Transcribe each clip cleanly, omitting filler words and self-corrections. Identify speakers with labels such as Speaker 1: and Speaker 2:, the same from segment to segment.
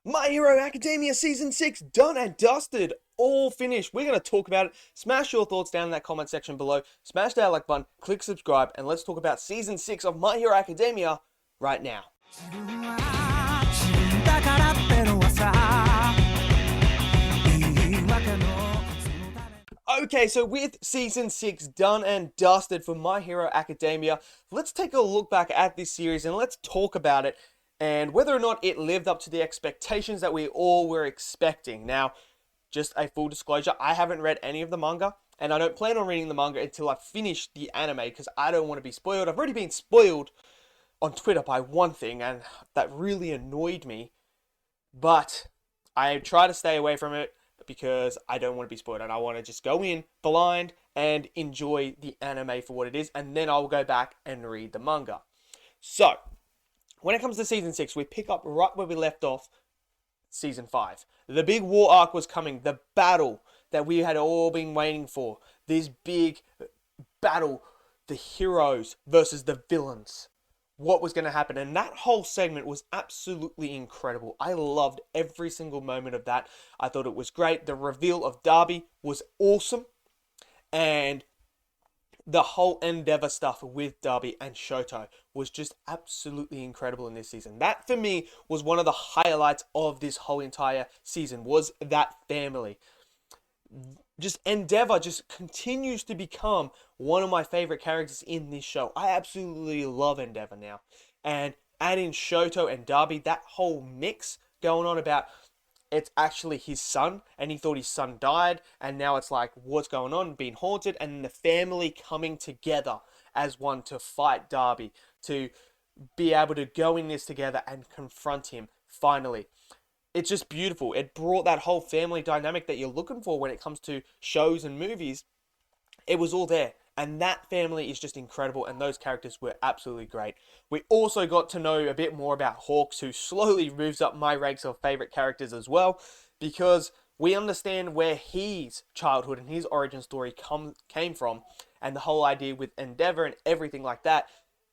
Speaker 1: My Hero Academia Season 6 done and dusted. All finished. We're going to talk about it. Smash your thoughts down in that comment section below. Smash that like button, click subscribe, and let's talk about Season 6 of My Hero Academia right now. Okay, so with Season 6 done and dusted for My Hero Academia, let's take a look back at this series and let's talk about it and whether or not it lived up to the expectations that we all were expecting. Now, just a full disclosure, I haven't read any of the manga, and I don't plan on reading the manga until I finish the anime because I don't want to be spoiled. I've already been spoiled on Twitter by one thing, and that really annoyed me, but I try to stay away from it because I don't want to be spoiled and I want to just go in blind and enjoy the anime for what it is, and then I'll go back and read the manga. So, when it comes to Season 6, we pick up right where we left off Season 5. The big war arc was coming, the battle that we had all been waiting for. This big battle, the heroes versus the villains. What was going to happen, and that whole segment was absolutely incredible. I loved every single moment of that. I thought it was great. The reveal of Darby was awesome, and the whole Endeavor stuff with Darby and Shoto was just absolutely incredible in this season. That for me was one of the highlights of this whole entire season, was that family. Just Endeavor just continues to become one of my favorite characters in this show. I absolutely love Endeavor now. And adding Shoto and Darby, that whole mix going on about it's actually his son and he thought his son died, and now it's like what's going on, being haunted, and the family coming together as one to fight Darby, to be able to go in this together and confront him finally. It's just beautiful. It brought that whole family dynamic that you're looking for when it comes to shows and movies. It was all there. And that family is just incredible, and those characters were absolutely great. We also got to know a bit more about Hawks, who slowly moves up my ranks of favorite characters as well, because we understand where his childhood and his origin story came from, and the whole idea with Endeavor and everything like that.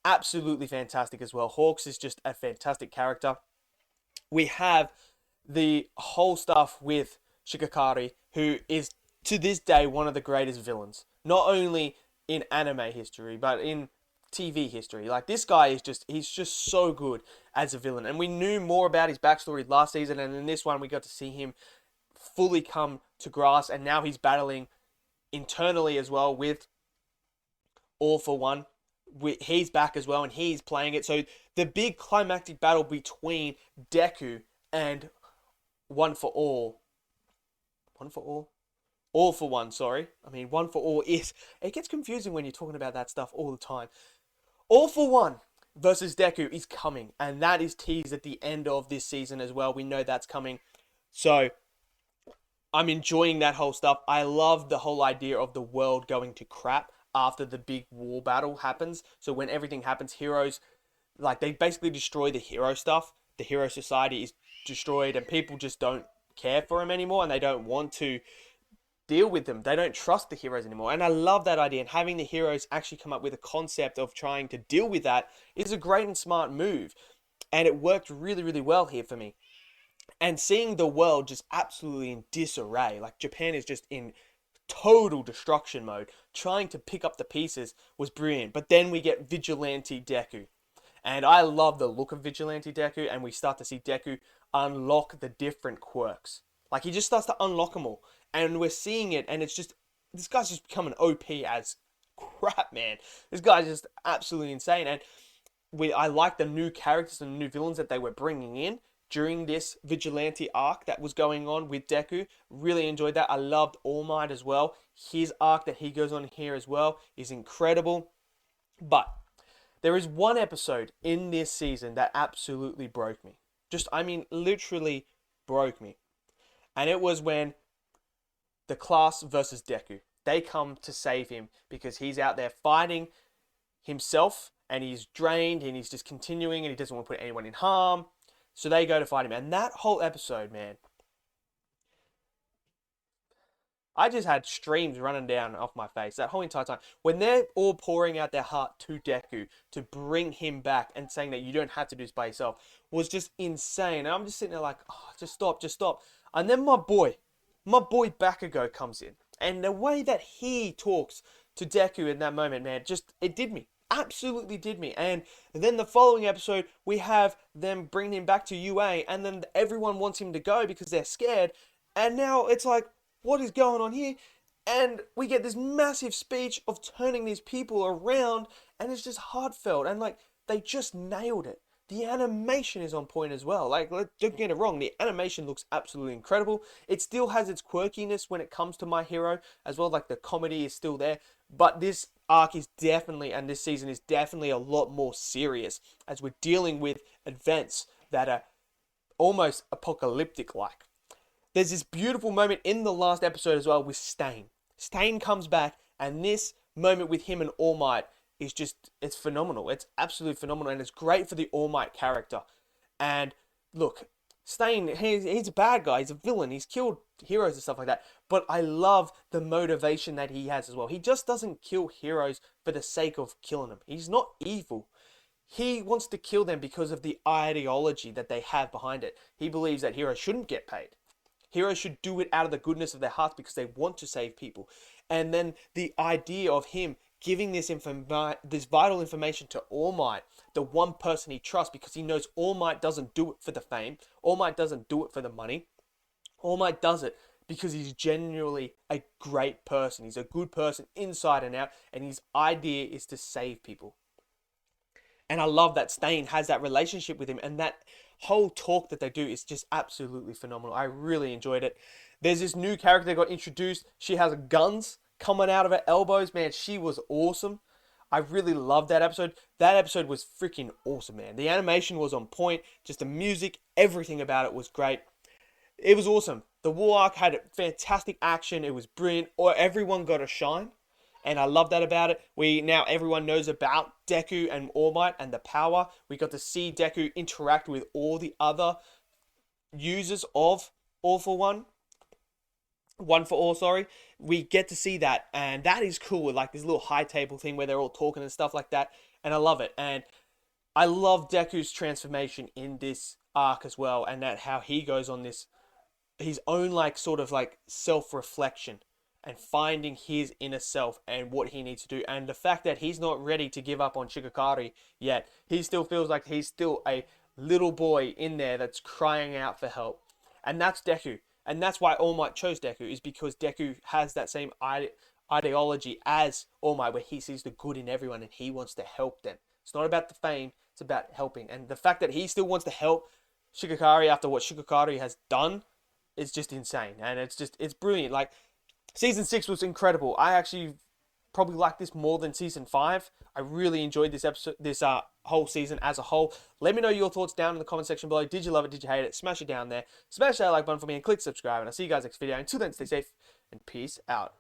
Speaker 1: Absolutely fantastic as well. Hawks is just a fantastic character. We have the whole stuff with Shikakari, who is to this day one of the greatest villains. Not only in anime history, but in TV history. Like, this guy is he's just so good as a villain. And we knew more about his backstory last season, and in this one we got to see him fully come to grasp, and now he's battling internally as well with All For One. He's back as well, and he's playing it. So the big climactic battle between DEKU and One For All. One For All? All For One, sorry. I mean, One For All is... It gets confusing when you're talking about that stuff all the time. All For One versus DEKU is coming, and that is teased at the end of this season as well. We know that's coming. So, I'm enjoying that whole stuff. I love the whole idea of the world going to crap after the big war battle happens. So when everything happens, heroes... Like, they basically destroy the hero stuff. The hero society is destroyed, and people just don't care for them anymore, and they don't want to deal with them. They don't trust the heroes anymore. And I love that idea. And having the heroes actually come up with a concept of trying to deal with that is a great and smart move. And it worked really, really well here for me. And seeing the world just absolutely in disarray, like Japan is just in total destruction mode, trying to pick up the pieces was brilliant. But then we get Vigilante DEKU. And I love the look of Vigilante DEKU, and we start to see DEKU unlock the different quirks. Like, he just starts to unlock them all. And we're seeing it, and it's just... This guy's just becoming OP as crap, man. This guy's just absolutely insane. And I like the new characters and new villains that they were bringing in during this Vigilante arc that was going on with DEKU. Really enjoyed that. I loved All Might as well. His arc that he goes on here as well is incredible. But there is one episode in this season that absolutely broke me. Literally broke me. And it was when the class versus DEKU. They come to save him because he's out there fighting himself, and he's drained, and he's just continuing, and he doesn't want to put anyone in harm. So they go to fight him. And that whole episode, man, I just had streams running down off my face that whole entire time. When they're all pouring out their heart to Deku to bring him back and saying that you don't have to do this by yourself was just insane. And I'm just sitting there like, oh, just stop, just stop. And then my boy Bakugo comes in. And the way that he talks to Deku in that moment, man, just, it did me. Absolutely did me. And then the following episode, we have them bring him back to UA, and then everyone wants him to go because they're scared. And now it's like, what is going on here? And we get this massive speech of turning these people around, and it's just heartfelt. And like, they just nailed it. The animation is on point as well. Like, don't get it wrong, the animation looks absolutely incredible. It still has its quirkiness when it comes to My Hero as well. Like, the comedy is still there. But this arc is definitely, and this season is definitely a lot more serious as we're dealing with events that are almost apocalyptic-like. There's this beautiful moment in the last episode as well with Stain. Stain comes back, and this moment with him and All Might is just, it's phenomenal. It's absolutely phenomenal, and it's great for the All Might character. And look, Stain, he's a bad guy, he's a villain, he's killed heroes and stuff like that, but I love the motivation that he has as well. He just doesn't kill heroes for the sake of killing them. He's not evil. He wants to kill them because of the ideology that they have behind it. He believes that heroes shouldn't get paid. Heroes should do it out of the goodness of their hearts because they want to save people. And then the idea of him giving this vital information to All Might, the one person he trusts, because he knows All Might doesn't do it for the fame. All Might doesn't do it for the money. All Might does it because he's genuinely a great person. He's a good person inside and out, and his idea is to save people. And I love that Stain has that relationship with him, and that whole talk that they do is just absolutely phenomenal. I really enjoyed it. There's this new character that got introduced. She has guns coming out of her elbows. Man, she was awesome. I really loved that episode. That episode was freaking awesome, man. The animation was on point. Just the music, everything about it was great. It was awesome. The War Arc had fantastic action. It was brilliant. Everyone got a shine. And I love that about it. Now everyone knows about Deku and All Might and the power. We got to see Deku interact with all the other users of All for One. One for All, sorry. We get to see that, and that is cool. Like this little high table thing where they're all talking and stuff like that. And I love it. And I love Deku's transformation in this arc as well, and that how he goes on this his own like sort of like self-reflection and finding his inner self and what he needs to do. And the fact that he's not ready to give up on Shikakari yet. He still feels like he's still a little boy in there that's crying out for help. And that's Deku. And that's why All Might chose Deku, is because Deku has that same ideology as All Might, where he sees the good in everyone and he wants to help them. It's not about the fame, it's about helping. And the fact that he still wants to help Shikakari after what Shikakari has done is just insane. And it's brilliant. Like, Season 6 was incredible. I actually probably like this more than Season 5. I really enjoyed this episode, this whole season as a whole. Let me know your thoughts down in the comment section below. Did you love it? Did you hate it? Smash it down there. Smash that like button for me and click subscribe. And I'll see you guys next video. Until then, stay safe and peace out.